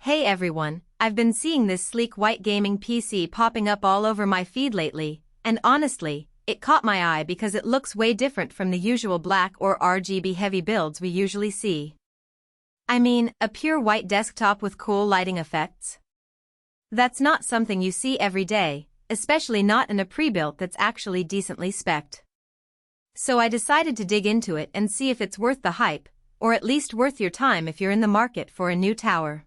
Hey everyone, I've been seeing this sleek white gaming PC popping up all over my feed lately, and honestly, it caught my eye because it looks way different from the usual black or RGB heavy builds we usually see. I mean, a pure white desktop with cool lighting effects? That's not something you see every day, especially not in a pre-built that's actually decently spec'd. So I decided to dig into it and see if it's worth the hype, or at least worth your time if you're in the market for a new tower.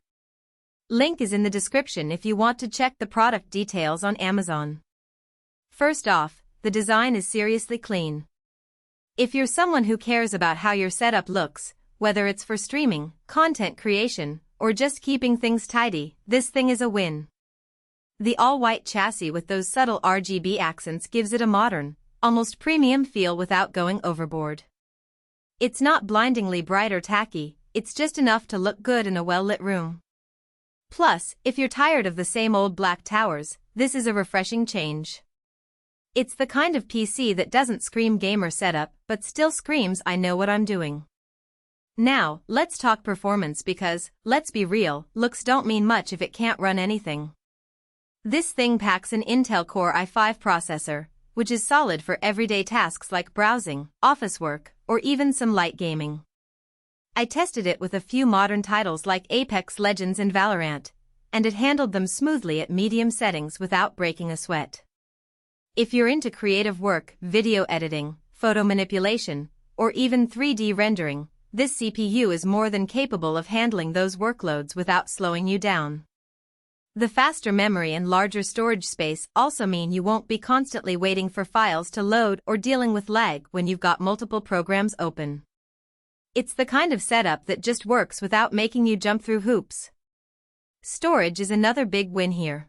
Link is in the description if you want to check the product details on Amazon. First off, the design is seriously clean. If you're someone who cares about how your setup looks, whether it's for streaming, content creation, or just keeping things tidy, this thing is a win. The all-white chassis with those subtle RGB accents gives it a modern, almost premium feel without going overboard. It's not blindingly bright or tacky, it's just enough to look good in a well-lit room. Plus, if you're tired of the same old black towers, this is a refreshing change. It's the kind of PC that doesn't scream gamer setup but still screams I know what I'm doing. Now, let's talk performance because, let's be real, looks don't mean much if it can't run anything. This thing packs an Intel Core i5 processor, which is solid for everyday tasks like browsing, office work, or even some light gaming. I tested it with a few modern titles like Apex Legends and Valorant, and it handled them smoothly at medium settings without breaking a sweat. If you're into creative work, video editing, photo manipulation, or even 3D rendering, this CPU is more than capable of handling those workloads without slowing you down. The faster memory and larger storage space also mean you won't be constantly waiting for files to load or dealing with lag when you've got multiple programs open. It's the kind of setup that just works without making you jump through hoops. Storage is another big win here.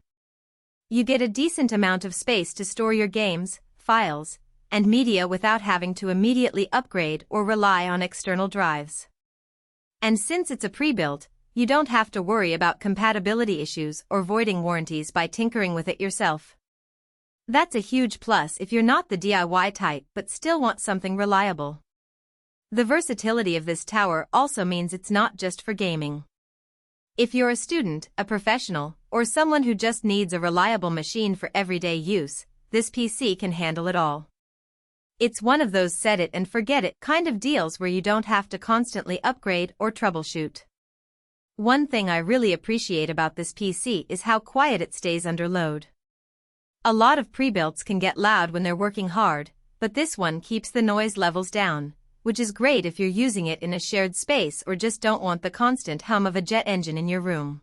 You get a decent amount of space to store your games, files, and media without having to immediately upgrade or rely on external drives. And since it's a pre-built, you don't have to worry about compatibility issues or voiding warranties by tinkering with it yourself. That's a huge plus if you're not the DIY type but still want something reliable. The versatility of this tower also means it's not just for gaming. If you're a student, a professional, or someone who just needs a reliable machine for everyday use, this PC can handle it all. It's one of those set it and forget it kind of deals where you don't have to constantly upgrade or troubleshoot. One thing I really appreciate about this PC is how quiet it stays under load. A lot of pre-builts can get loud when they're working hard, but this one keeps the noise levels down, which is great if you're using it in a shared space or just don't want the constant hum of a jet engine in your room.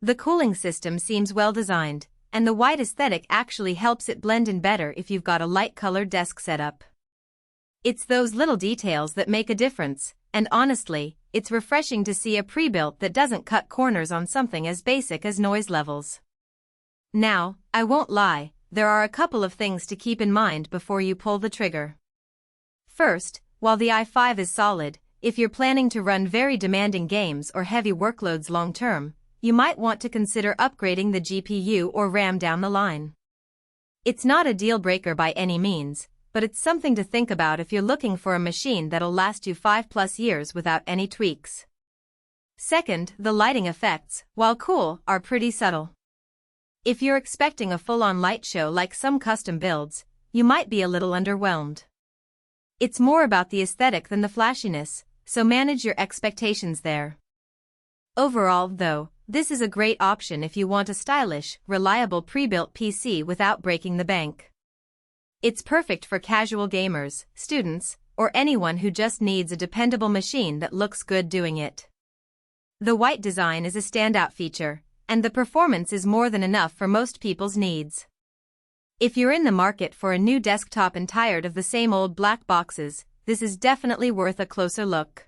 The cooling system seems well designed, and the white aesthetic actually helps it blend in better if you've got a light-colored desk setup. It's those little details that make a difference, and honestly, it's refreshing to see a pre-built that doesn't cut corners on something as basic as noise levels. Now, I won't lie, there are a couple of things to keep in mind before you pull the trigger. First, while the i5 is solid, if you're planning to run very demanding games or heavy workloads long-term, you might want to consider upgrading the GPU or RAM down the line. It's not a deal-breaker by any means, but it's something to think about if you're looking for a machine that'll last you 5+ years without any tweaks. Second, the lighting effects, while cool, are pretty subtle. If you're expecting a full-on light show like some custom builds, you might be a little underwhelmed. It's more about the aesthetic than the flashiness, so manage your expectations there. Overall, though, this is a great option if you want a stylish, reliable pre-built PC without breaking the bank. It's perfect for casual gamers, students, or anyone who just needs a dependable machine that looks good doing it. The white design is a standout feature, and the performance is more than enough for most people's needs. If you're in the market for a new desktop and tired of the same old black boxes, this is definitely worth a closer look.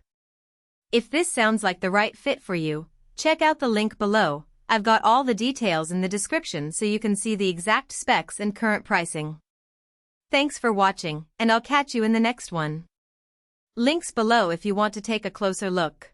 If this sounds like the right fit for you, check out the link below. I've got all the details in the description so you can see the exact specs and current pricing. Thanks for watching, and I'll catch you in the next one. Links below if you want to take a closer look.